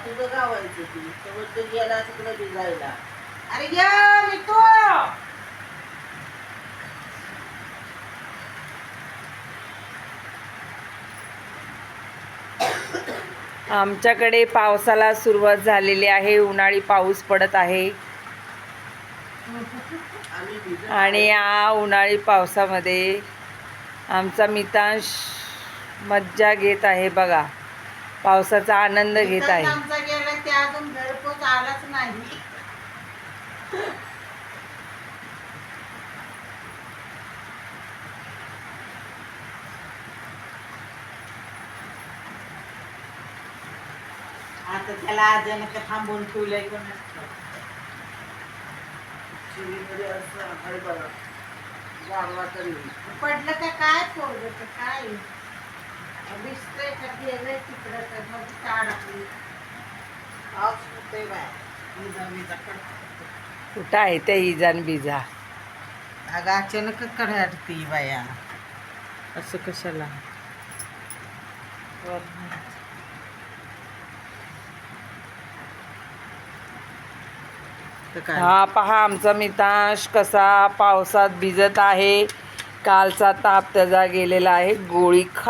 तुझं गावायचं ती तर गेला तिकडे भिजायला. अरे या मी तो आमच्याकडे पावसाला सुरुवात झालेली आहे. उन्हाळी पाऊस पडत आहे आणि या उन्हाळी पावसामध्ये आमचा मितांश मज्जा घेत आहे बघा. पावसाचा आनंद घेत आहे. आमचा गेला ते अजून घरपोच आलाच नाही. आता त्याला अचानक थांबून ठेवलंय कोण पडलं का काय पोरग काय दिसतंय का गेलंय तिकडं तर मग काढ आपली पाऊस होतोय बाय. कुठं आहे त्या इजान बिजा? अगं अचानक कढाडती बाया असं कशाला? हा पहा आमचा मितांश कसा पावसात भिजत आहे. कालचा ताप त्याचा गेलेला आहे. गोळी खा